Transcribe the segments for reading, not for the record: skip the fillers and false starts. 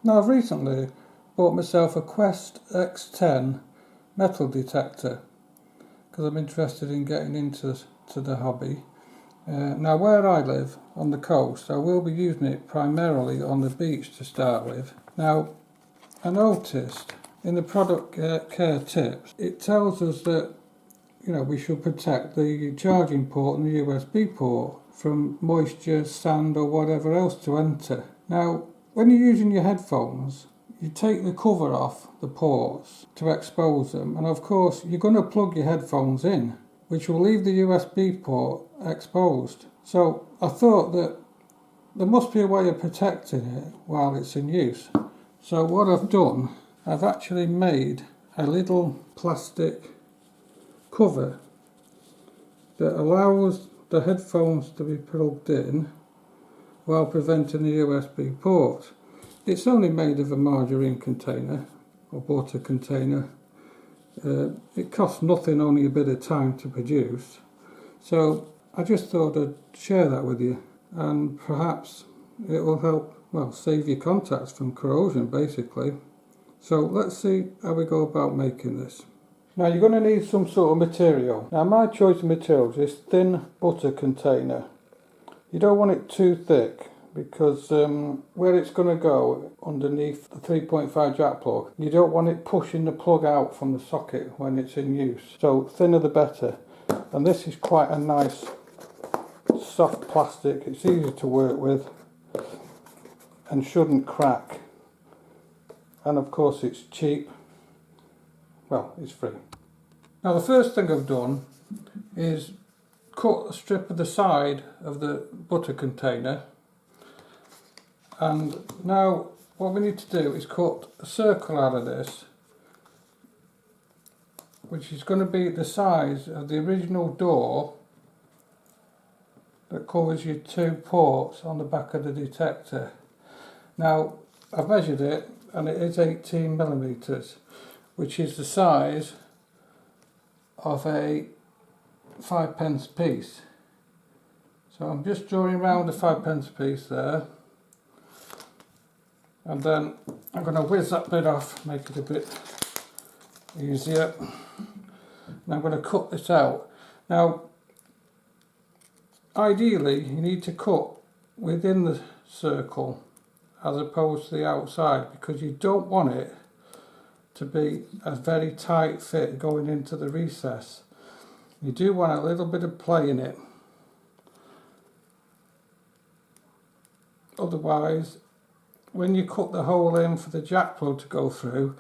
Now I've recently bought myself a X10 metal detector because I'm interested in getting into the hobby. Now where I live on the coast, I will be using it primarily on the beach to start with. Now I noticed in the product care tips it tells us that we should protect the charging port and the USB port from moisture, sand or whatever else to enter. Now when you're using your headphones, you take the cover off the ports to expose them, and of course you're going to plug your headphones in, which will leave the USB port exposed. So I thought that there must be a way of protecting it while it's in use. So what I've done, I've actually made a little plastic cover that allows the headphones to be plugged in while preventing the USB port. It's only made of a margarine container or butter container. It costs nothing, only a bit of time to produce. So I just thought I'd share that with you, and perhaps it will help, save your contacts from corrosion basically. So let's see how we go about making this. Now you're going to need some sort of material. Now my choice of materials is thin butter container. You don't want it too thick because where it's going to go underneath the 3.5 jack plug, you don't want it pushing the plug out from the socket when it's in use. So thinner the better. And this is quite a nice soft plastic. It's easy to work with and shouldn't crack. And of course it's cheap. Well, it's free. Now the first thing I've done is cut a strip of the side of the butter container, and now what we need to do is cut a circle out of this, which is going to be the size of the original door that covers your two ports on the back of the detector. Now I've measured it and it is 18 millimeters, which is the size of a 5p piece. So I'm just drawing around a 5p piece there, and then I'm going to whiz that bit off, make it a bit easier, and I'm going to cut this out. Now ideally you need to cut within the circle as opposed to the outside, because you don't want it to be a very tight fit going into the recess. You do want a little bit of play in it. Otherwise, when you cut the hole in for the jack plug to go through,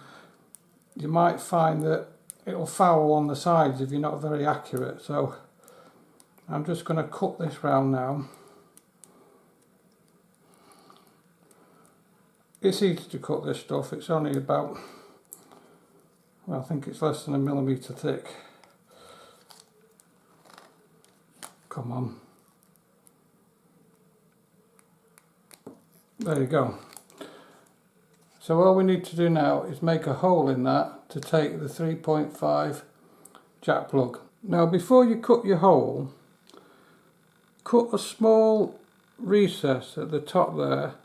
you might find that it will foul on the sides if you're not very accurate. So I'm just going to cut this round now. It's easy to cut this stuff. It's only about, I think it's less than a millimetre thick. Come on. There you go. So all we need to do now is make a hole in that to take the 3.5 jack plug. Now before you cut your hole, cut a small recess at the top there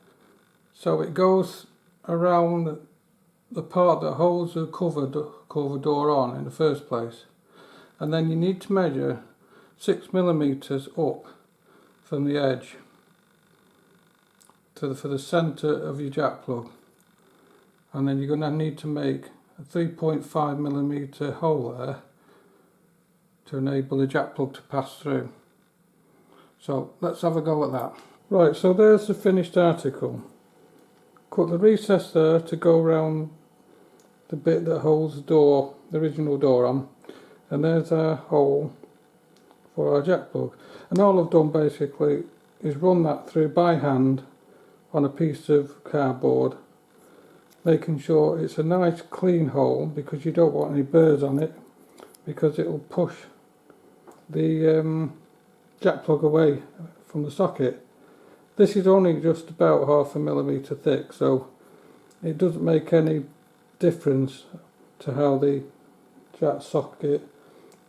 so it goes around the part that holds the cover door on in the first place. And then you need to measure 6 millimeters up from the edge for the center of your jack plug, and then you're going to need to make a 3.5 millimeter hole there to enable the jack plug to pass through. So let's have a go at that. Right, so there's the finished article. Cut the recess there to go around the bit that holds the door, the original door on, and there's our hole for our jack plug. And all I've done basically is run that through by hand on a piece of cardboard, making sure it's a nice clean hole, because you don't want any burrs on it, because it will push the jack plug away from the socket. This is only just about 0.5 millimeter thick, so it doesn't make any difference to how the jack socket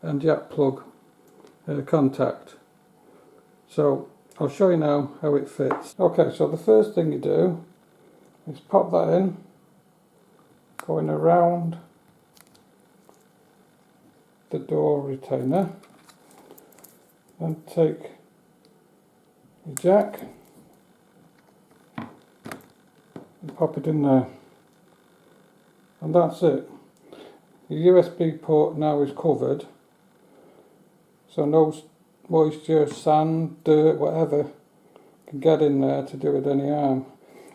and jack plug contact. So I'll show you now how it fits. Okay, so the first thing you do, is pop that in, going around the door retainer, and take your jack and pop it in there, and that's it. Your USB port now is covered, so no moisture, sand, dirt, whatever can get in there to do it any harm.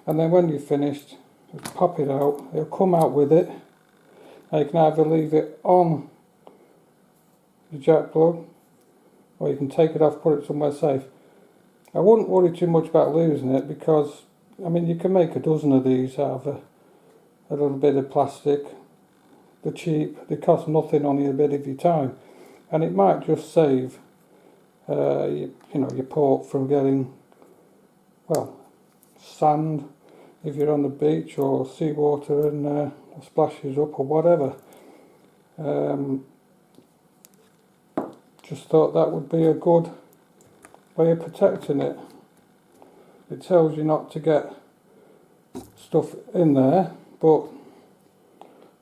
And then when you're finished, just pop it out. It'll come out with it. Now you can either leave it on the jack plug, or you can take it off, put it somewhere safe. I wouldn't worry too much about losing it, because I mean, you can make a dozen of these out of a little bit of plastic. They're cheap, they cost nothing, only a bit of your time, and it might just save your port from getting, well, sand if you're on the beach, or seawater and splashes up or whatever. Just thought that would be a good way of protecting it. It tells you not to get stuff in there, but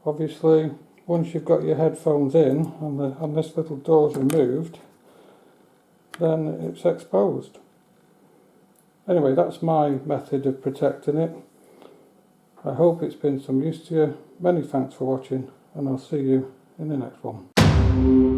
obviously once you've got your headphones in and this little door's removed, then it's exposed. Anyway, that's my method of protecting it. I hope it's been some use to you. Many thanks for watching, and I'll see you in the next one.